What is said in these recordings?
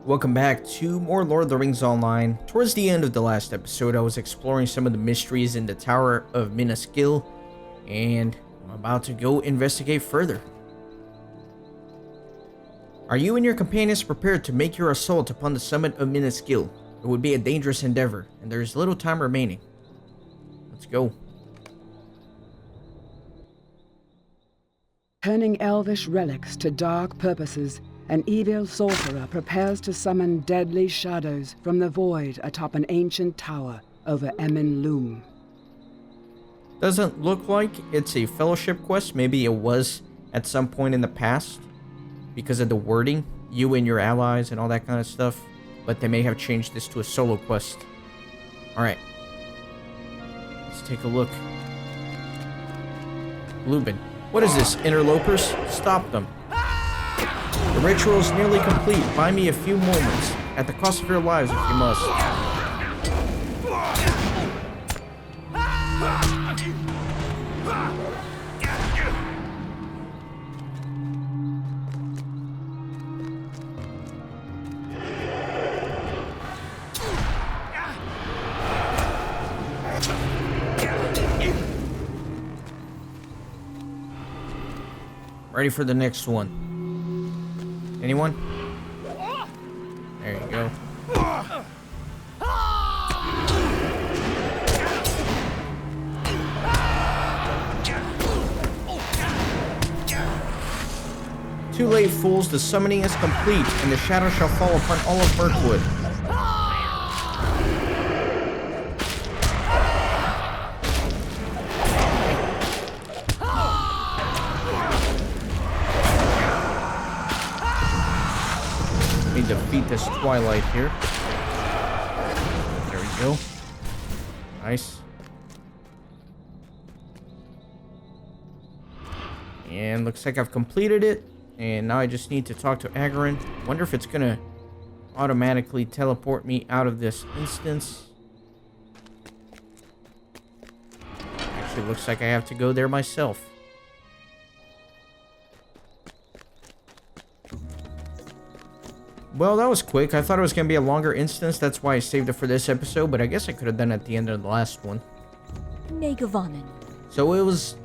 Welcome back to more Lord of the Rings Online. Towards the end of the last episode, I was exploring some of the mysteries in the Tower of Miniscule, and I'm about to go investigate further. Are you and your companions prepared to make your assault upon the summit of Miniscule? It would be a dangerous endeavor, and there is little time remaining. Let's go. Turning elvish relics to dark purposes, an evil sorcerer prepares to summon deadly shadows from the void atop an ancient tower over Emin Loom. Doesn't look like it's a fellowship quest. Maybe it was at some point in the past because of the wording, you and your allies and all that kind of stuff. But they may have changed this to a solo quest. Alright. Let's take a look. Lubin. What is this? Interlopers? Stop them. The ritual is nearly complete. Buy me a few moments. At the cost of your lives if you must. Ready for the next one. Anyone? There you go. Too late, fools. The summoning is complete, and the shadow shall fall upon all of Mirkwood. Defeat this twilight here. There we go. Nice. And looks like I've completed it. And now I just need to talk to Agarin. Wonder if it's gonna automatically teleport me out of this instance. Actually, looks like I have to go there myself. Well, that was quick. I thought it was going to be a longer instance. That's why I saved it for this episode, but I guess I could have done it at the end of the last one. Negavanen. So it was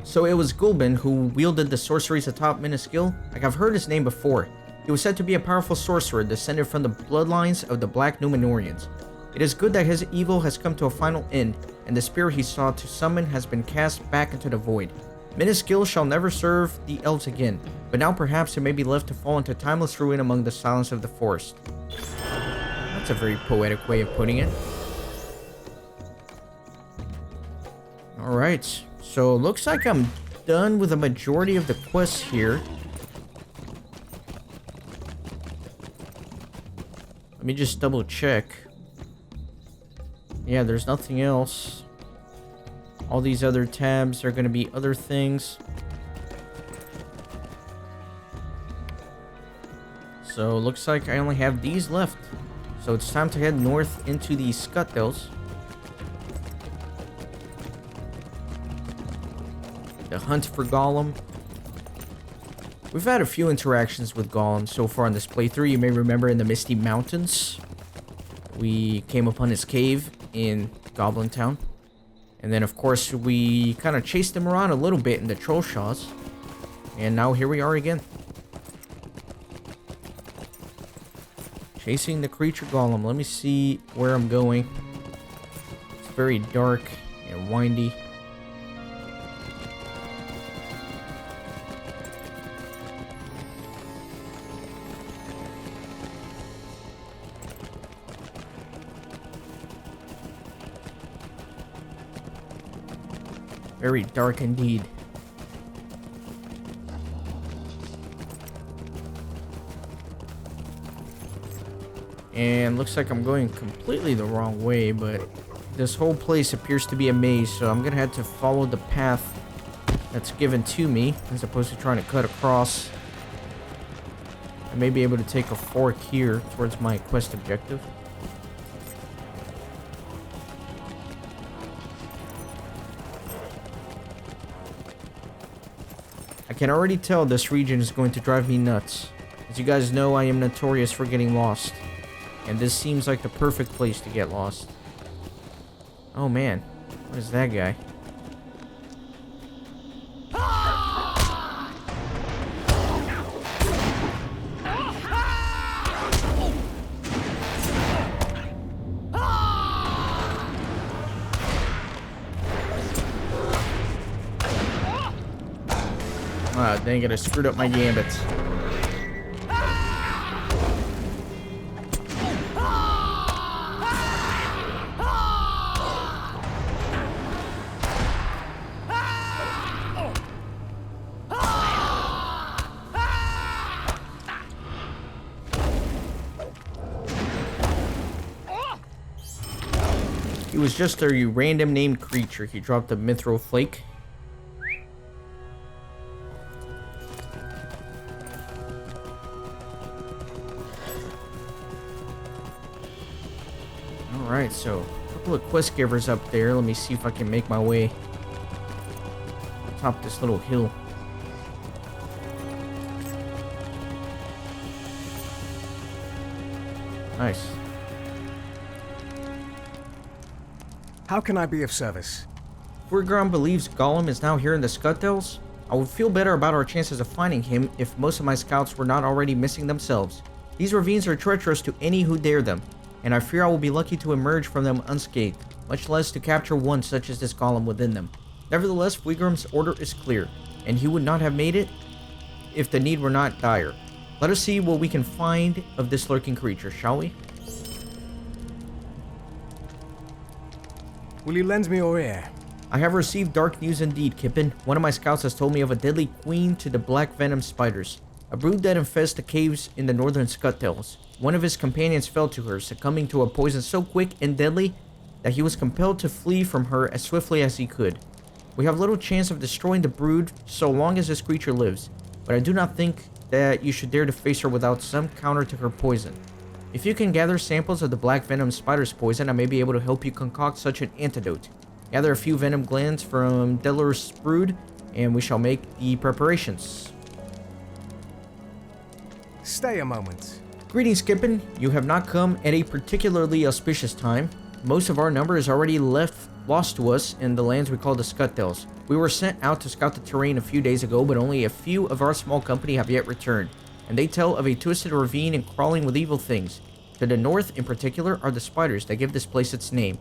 Gulbin who wielded the sorceries atop Miniscule. Like, I've heard his name before. He was said to be a powerful sorcerer descended from the bloodlines of the Black Númenóreans. It is good that his evil has come to a final end, and the spirit he sought to summon has been cast back into the void. Miniscule shall never serve the elves again, but now perhaps it may be left to fall into timeless ruin among the silence of the forest. That's a very poetic way of putting it. Alright, so looks like I'm done with the majority of the quests here. Let me just double check. Yeah, there's nothing else. All these other tabs are going to be other things. So looks like I only have these left. So it's time to head north into the Scuttledells. The hunt for Gollum. We've had a few interactions with Gollum so far in this playthrough. You may remember in the Misty Mountains, we came upon his cave in Goblin Town. And then, of course, we kind of chased him around a little bit in the Trollshaws. And now here we are again. Chasing the creature Gollum. Let me see where I'm going. It's very dark and windy. Very dark indeed. And looks like I'm going completely the wrong way, but this whole place appears to be a maze, so I'm gonna have to follow the path that's given to me, as opposed to trying to cut across. I may be able to take a fork here towards my quest objective. I can already tell this region is going to drive me nuts. As you guys know, I am notorious for getting lost. and this seems like the perfect place to get lost. Oh man, what is that guy? Ah, dang it, I screwed up my gambits. He was just a random named creature. He dropped a mithril flake. Alright, so a couple of quest givers up there. Let me see if I can make my way top this little hill. Nice. How can I be of service? Furgron believes Gollum is now here in the Scuttledells. I would feel better about our chances of finding him if most of my scouts were not already missing themselves. These ravines are treacherous to any who dare them, and I fear I will be lucky to emerge from them unscathed, much less to capture one such as this Gollum within them. Nevertheless, Furgron's order is clear, and he would not have made it if the need were not dire. Let us see what we can find of this lurking creature, shall we? Will you lend me your ear? I have received dark news indeed, Kippen. One of my scouts has told me of a deadly queen to the black venom spiders, a brood that infests the caves in the northern Scuttledells. One of his companions fell to her, succumbing to a poison so quick and deadly that he was compelled to flee from her as swiftly as he could. We have little chance of destroying the brood so long as this creature lives, but I do not think that you should dare to face her without some counter to her poison. If you can gather samples of the black venom spider's poison, I may be able to help you concoct such an antidote. Gather a few venom glands from Delor's brood, and we shall make the preparations. Stay a moment. Greetings, Kippen. You have not come at a particularly auspicious time. Most of our number is already lost to us in the lands we call the Scuttledells. We were sent out to scout the terrain a few days ago, but only a few of our small company have yet returned, and they tell of a twisted ravine and crawling with evil things. To the north, in particular, are the spiders that give this place its name,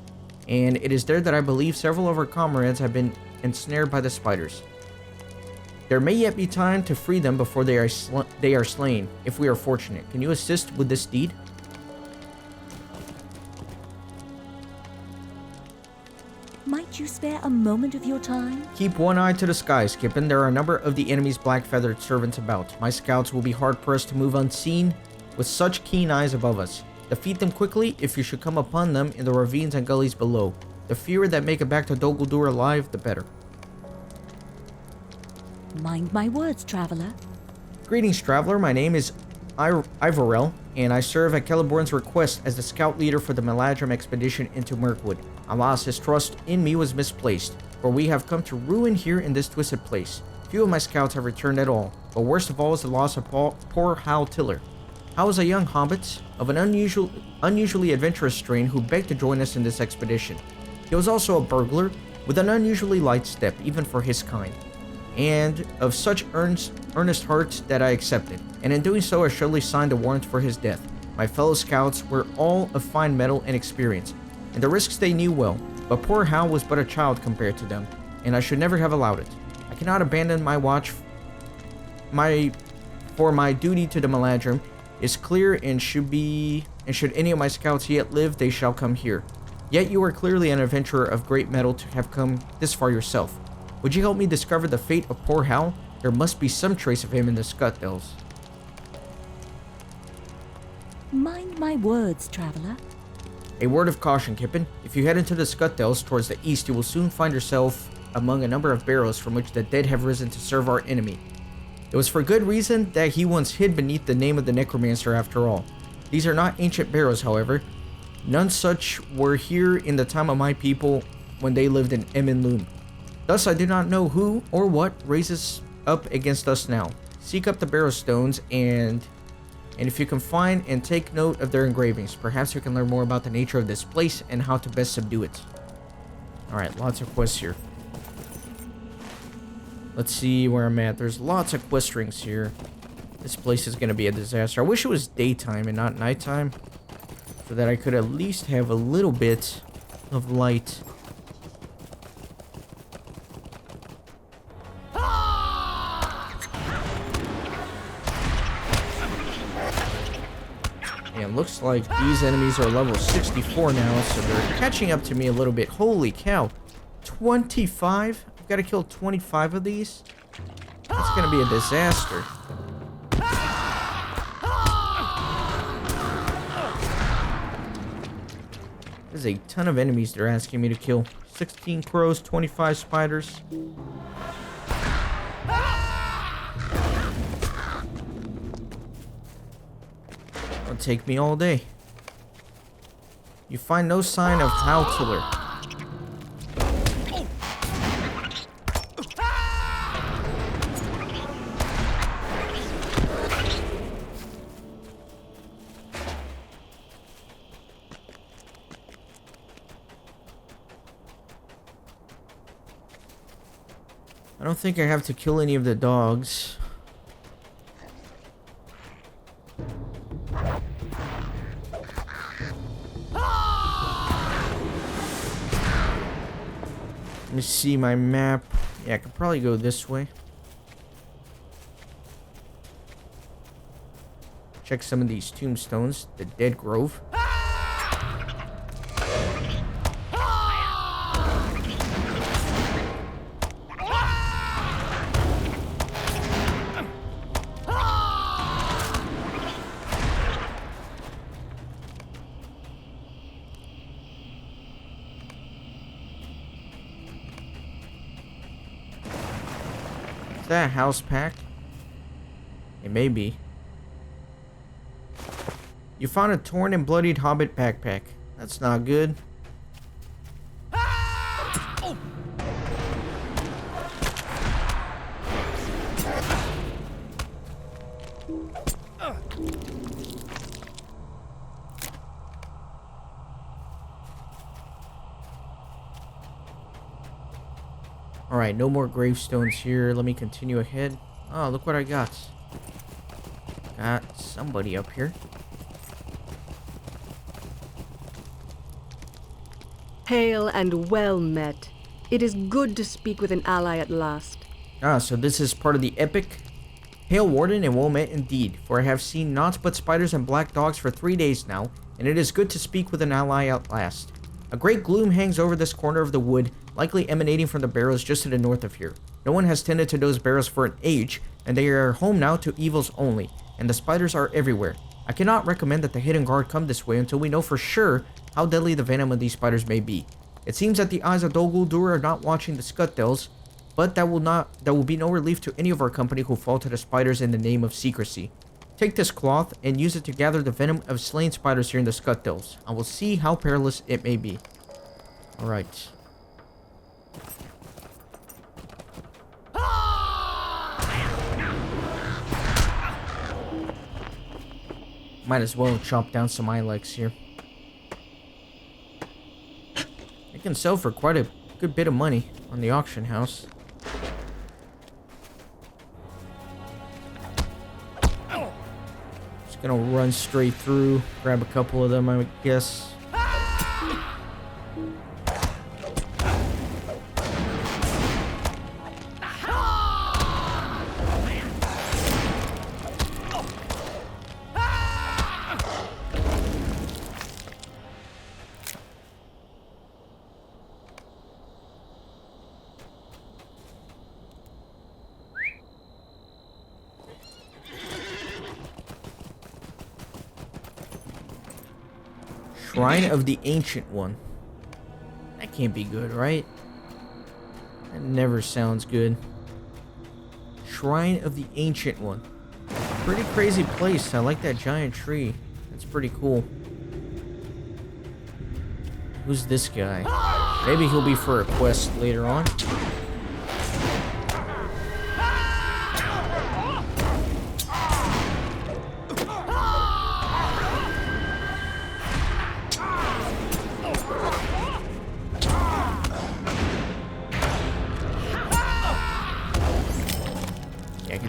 and it is there that I believe several of our comrades have been ensnared by the spiders. There may yet be time to free them before they are slain, if we are fortunate. Can you assist with this deed? Might you spare a moment of your time? Keep one eye to the sky, Skippin. There are a number of the enemy's black-feathered servants about. My scouts will be hard-pressed to move unseen with such keen eyes above us. Defeat them quickly if you should come upon them in the ravines and gullies below. The fewer that make it back to Dol Guldur alive, the better. Mind my words, traveler. Greetings, traveler. My name is Ivorel, and I serve at Celeborn's request as the scout leader for the Meladrim expedition into Mirkwood. Alas, his trust in me was misplaced, for we have come to ruin here in this twisted place. Few of my scouts have returned at all, but worst of all is the loss of poor Hal Tiller. Hal was a young hobbit of an unusually adventurous strain who begged to join us in this expedition. He was also a burglar with an unusually light step, even for his kind, and of such earnest heart that I accepted, and in doing so I surely signed a warrant for his death. My fellow scouts were all of fine mettle and experience, and the risks they knew well, but poor Hal was but a child compared to them, and I should never have allowed it. I cannot abandon my watch. For my duty to the Meladrim is clear, and should any of my scouts yet live, they shall come here. Yet you are clearly an adventurer of great mettle to have come this far yourself. Would you help me discover the fate of poor Hal? There must be some trace of him in the Scuttledells. Mind my words, traveler. A word of caution, Kippen. If you head into the Scuttledells towards the east, you will soon find yourself among a number of barrows from which the dead have risen to serve our enemy. It was for good reason that he once hid beneath the name of the necromancer after all. These are not ancient barrows, however. None such were here in the time of my people when they lived in Emin Thus I do not know who or what raises up against us now. Seek up the barrow stones and And if you can find and take note of their engravings, perhaps you can learn more about the nature of this place and how to best subdue it. Alright, lots of quests here. Let's see where I'm at. There's lots of quest rings here. This place is going to be a disaster. I wish it was daytime and not nighttime, so that I could at least have a little bit of light. And looks like these enemies are level 64 now, so they're catching up to me a little bit. Holy cow. 25? I've got to kill 25 of these? That's going to be a disaster. There's a ton of enemies they're asking me to kill. 16 crows, 25 spiders. It'll take me all day. You find no sign of Towtiller. I don't think I have to kill any of the dogs. Let me see my map. Yeah, I could probably go this way. Check some of these tombstones. The Dead Grove. Is that a house pack? It may be. You found a torn and bloodied hobbit backpack. That's not good. Alright, no more gravestones here. Let me continue ahead. Oh, look what I got. Got somebody up here. Hail and well met. It is good to speak with an ally at last. Ah, so this is part of the epic. Hail, Warden, and well met indeed, for I have seen naught but spiders and black dogs for 3 days now, and it is good to speak with an ally at last. A great gloom hangs over this corner of the wood, likely emanating from the barrows just to the north of here. No one has tended to those barrows for an age, and they are home now to evils only, and the spiders are everywhere. I cannot recommend that the hidden guard come this way until we know for sure how deadly the venom of these spiders may be. It seems that the eyes of Dol Guldur are not watching the Scuttledells, but that will be no relief to any of our company who fall to the spiders in the name of secrecy. Take this cloth and use it to gather the venom of slain spiders here in the Scuttledells. I will see how perilous it may be. Alright. Might as well chop down some ilex here. It can sell for quite a good bit of money on the auction house. Just gonna run straight through, grab a couple of them, I would guess. Shrine of the Ancient One. That can't be good, right? That never sounds good. Shrine of the Ancient One. Pretty crazy place. I like that giant tree. That's pretty cool. Who's this guy? Maybe he'll be for a quest later on.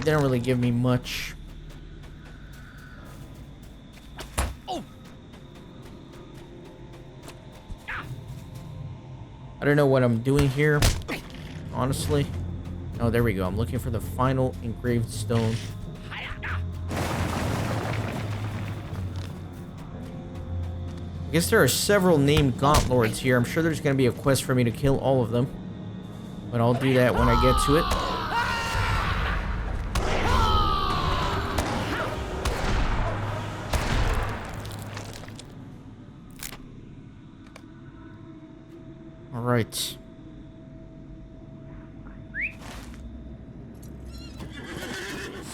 didn't really give me much. I don't know what I'm doing here, honestly. Oh, there we go. I'm looking for the final engraved stone. I guess there are several named Gaunt Lords here. I'm sure there's going to be a quest for me to kill all of them. But I'll do that when I get to it. Alright.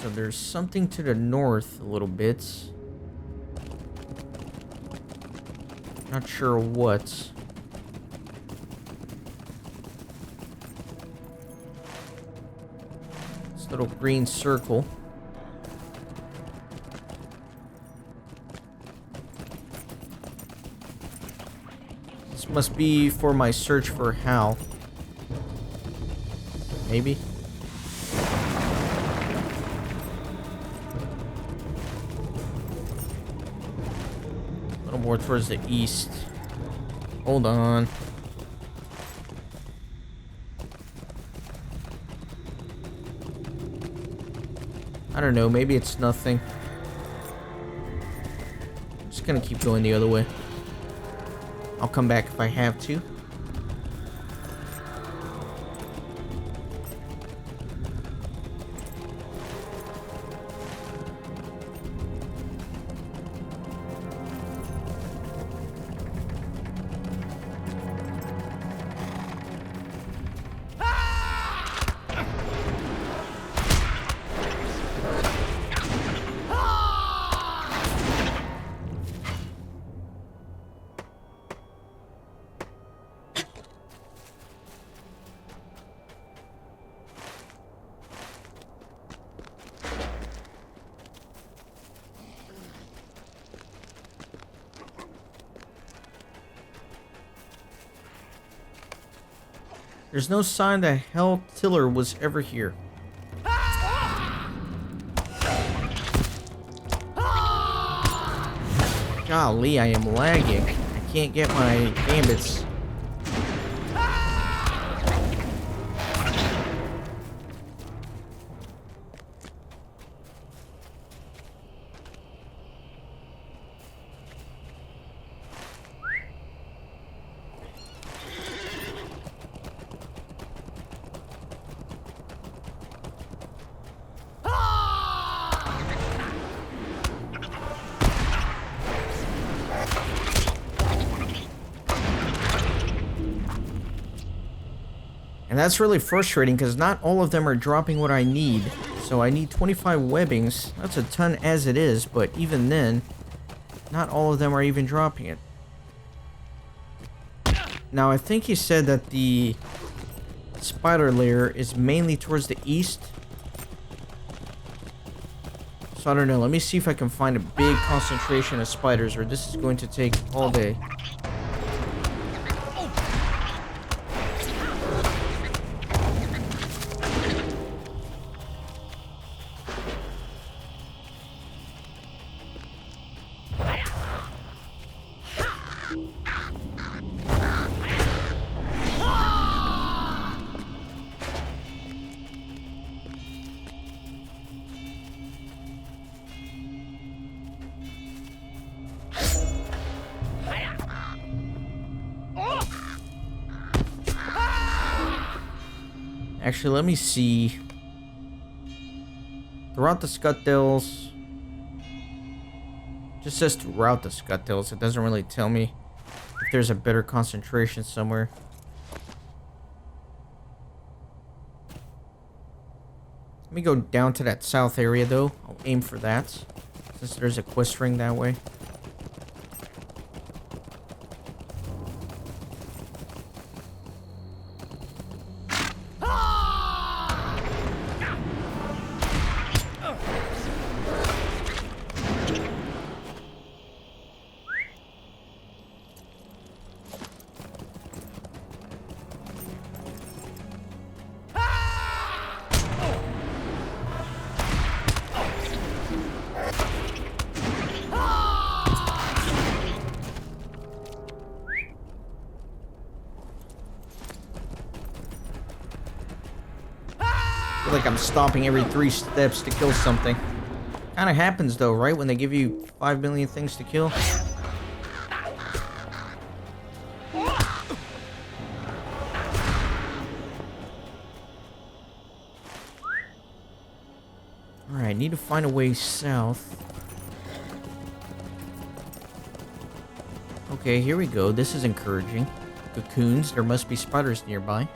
So there's something to the north a little bit. Not sure what. This little green circle. This must be for my search for Hal. Maybe. A little more towards the east. Hold on. I don't know, maybe it's nothing. I'm just gonna keep going the other way. I'll come back if I have to. There's no sign that Hal Tiller was ever here. Golly, I am lagging. I can't get my gambits. And that's really frustrating because not all of them are dropping what I need. So I need 25 webbings. That's a ton as it is, but even then, not all of them are even dropping it. Now I think he said that the spider lair is mainly towards the east. So I don't know, let me see if I can find a big concentration of spiders, or this is going to take all day. Actually, let me see. Throughout the Scuttledells. Just says throughout the Scuttledells. It doesn't really tell me if there's a better concentration somewhere. Let me go down to that south area though. I'll aim for that, since there's a quest ring that way. feel like I'm stopping every 3 steps to kill something. Kinda happens though, right? When they give you 5 million things to kill. Alright, need to find a way south. Okay, here we go. This is encouraging. Cocoons. There must be spiders nearby.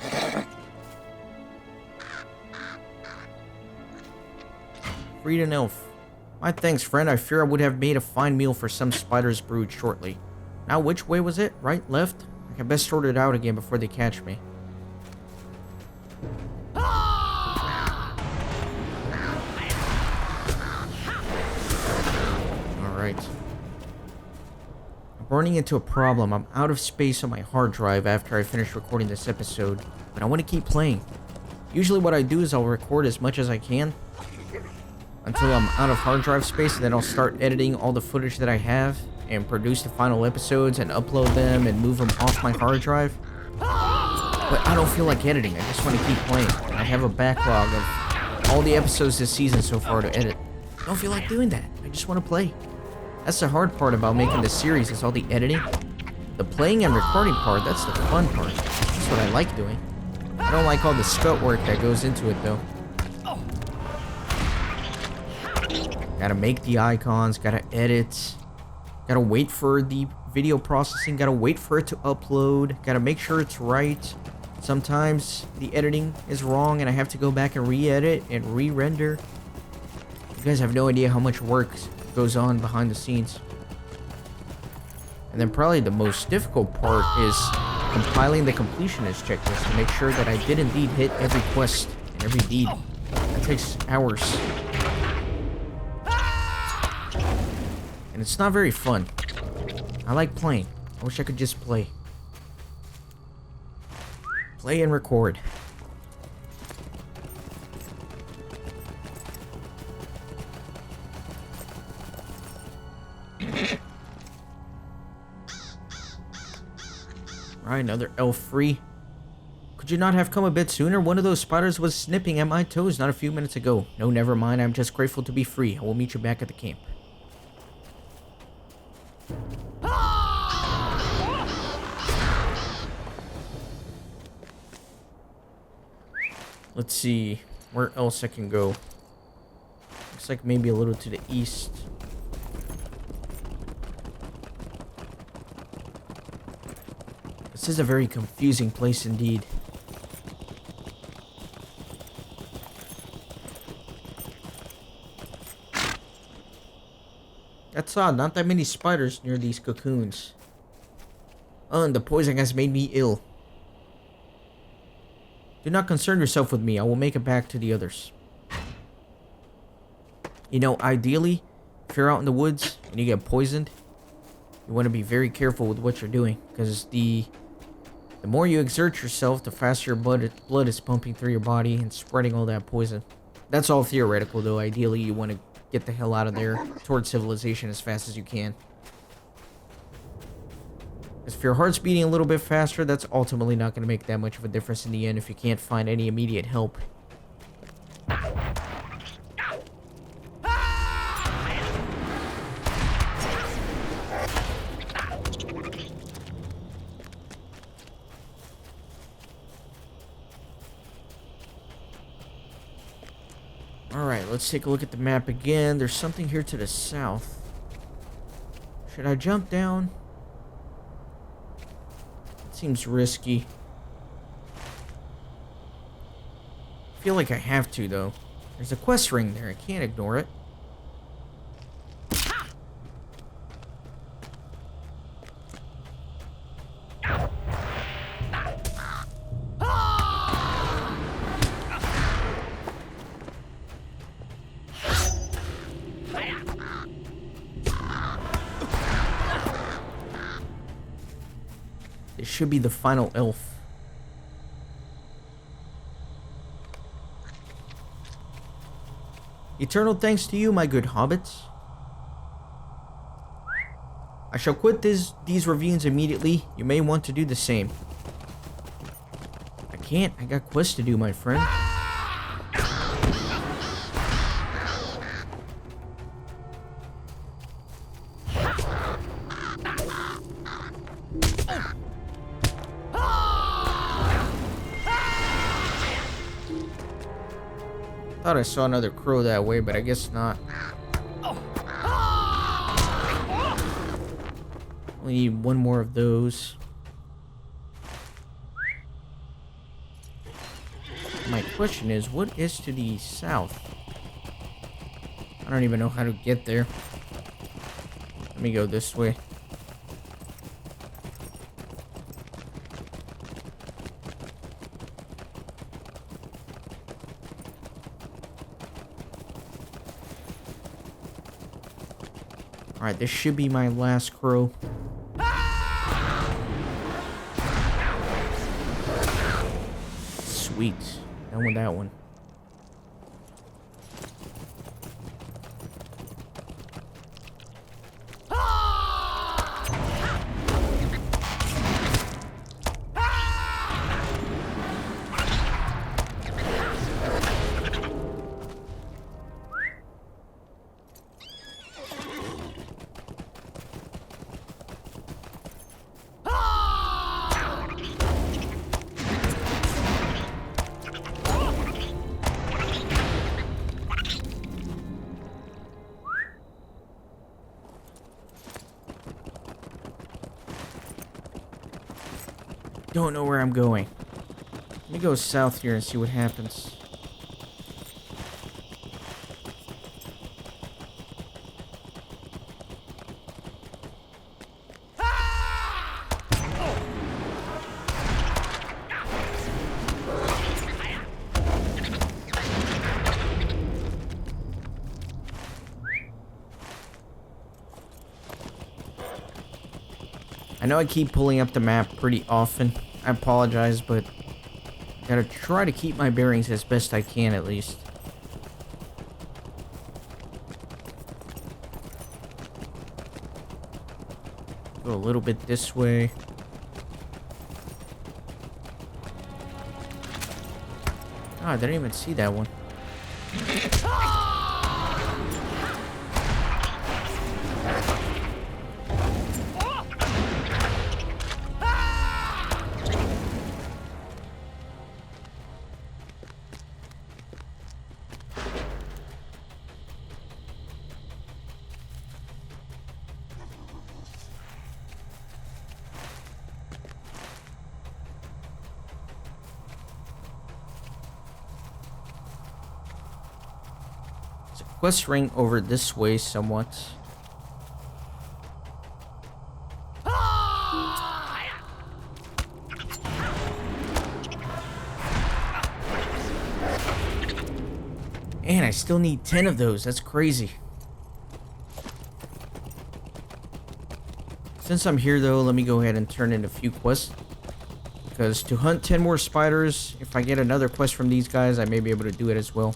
Freed an elf. My thanks, friend. I fear I would have made a fine meal for some spider's brood shortly. Now, which way was it? Right? Left? I can best sort it out again before they catch me. Alright. I'm running into a problem. I'm out of space on my hard drive after I finish recording this episode, but I want to keep playing. Usually what I do is I'll record as much as I can until I'm out of hard drive space, and then I'll start editing all the footage that I have and produce the final episodes and upload them and move them off my hard drive. But I don't feel like editing. I just want to keep playing. I have a backlog of all the episodes this season so far to edit. I don't feel like doing that. I just want to play. That's the hard part about making this series, is all the editing. The playing and recording part, that's the fun part. That's what I like doing. I don't like all the scut work that goes into it though. Gotta make the icons, gotta edit, gotta wait for the video processing, gotta wait for it to upload, gotta make sure it's right. Sometimes the editing is wrong and I have to go back and re-edit and re-render. You guys have no idea how much work goes on behind the scenes. And then probably the most difficult part is compiling the completionist checklist to make sure that I did indeed hit every quest and every deed. That takes hours. And it's not very fun. I like playing. I wish I could just play. Play and record. Alright, another elf free. Could you not have come a bit sooner? One of those spiders was snipping at my toes not a few minutes ago. No, never mind. I'm just grateful to be free. I will meet you back at the camp. Let's see where else I can go. Looks like maybe a little to the east. This is a very confusing place indeed. That's odd, not that many spiders near these cocoons. Oh, and the poison has made me ill. Do not concern yourself with me. I will make it back to the others. You know, ideally, if you're out in the woods and you get poisoned, you want to be very careful with what you're doing, because the more you exert yourself, the faster your blood is pumping through your body and spreading all that poison. That's all theoretical, though. Ideally, you want to get the hell out of there towards civilization as fast as you can. If your heart's beating a little bit faster, that's ultimately not going to make that much of a difference in the end if you can't find any immediate help. Alright, let's take a look at the map again. There's something here to the south. Should I jump down? Seems risky. I feel like I have to, though. There's a quest ring there. I can't ignore it. It should be the final elf. Eternal thanks to you, my good hobbits. I shall quit these ravines immediately. You may want to do the same. I can't. I got quests to do, my friend. Thought I saw another crow that way, but I guess not. We need one more of those. My question is, what is to the south? I don't even know how to get there. Let me go this way. Alright, this should be my last crow. Sweet. Done with that one. Don't know where I'm going. Let me go south here and see what happens. I know I keep pulling up the map pretty often. I apologize, but I gotta try to keep my bearings as best I can, at least. Go a little bit this way. Oh, I didn't even see that one. Quest ring over this way somewhat. And I still need 10 of those. That's crazy. Since I'm here though, let me go ahead and turn in a few quests. Because to hunt 10 more spiders, if I get another quest from these guys, I may be able to do it as well.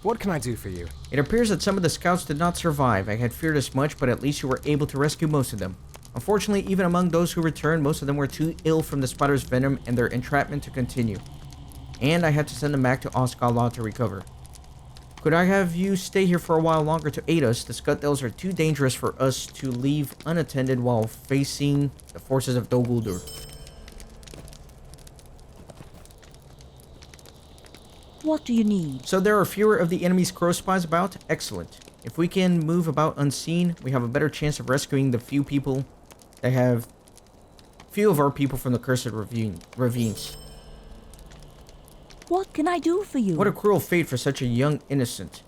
What can I do for you? It appears that some of the scouts did not survive. I had feared as much, but at least you were able to rescue most of them. Unfortunately, even among those who returned, most of them were too ill from the spider's venom and their entrapment to continue. And I had to send them back to Osgala to recover. Could I have you stay here for a while longer to aid us? The Scuttledells are too dangerous for us to leave unattended while facing the forces of Dol Guldur. What do you need? So there are fewer of the enemy's crow spies about? Excellent. If we can move about unseen, we have a better chance of rescuing the few of our people from the cursed ravines. What can I do for you? What a cruel fate for such a young innocent.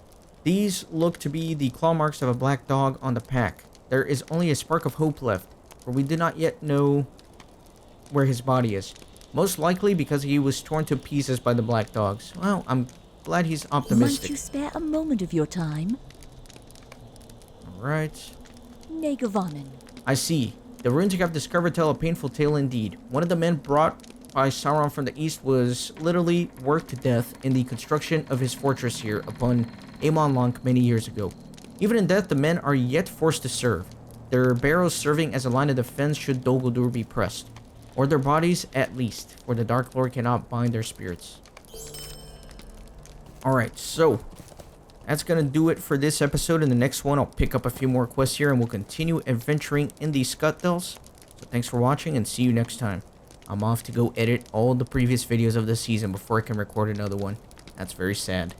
These look to be the claw marks of a black dog on the pack. There is only a spark of hope left, for we do not yet know where his body is. Most likely because he was torn to pieces by the black dogs. Well, I'm glad he's optimistic. Might you spare a moment of your time? Alright. Negavanen. I see. The runes you have discovered tell a painful tale indeed. One of the men brought by Sauron from the east was literally worked to death in the construction of his fortress here upon Amon Lanc many years ago. Even in death, the men are yet forced to serve, their barrows serving as a line of defense should Dol Guldur be pressed. Or their bodies, at least, for the Dark Lord cannot bind their spirits. Alright, so that's gonna do it for this episode. In the next one, I'll pick up a few more quests here and we'll continue adventuring in the Scuttledells. So thanks for watching and see you next time. I'm off to go edit all the previous videos of this season before I can record another one. That's very sad.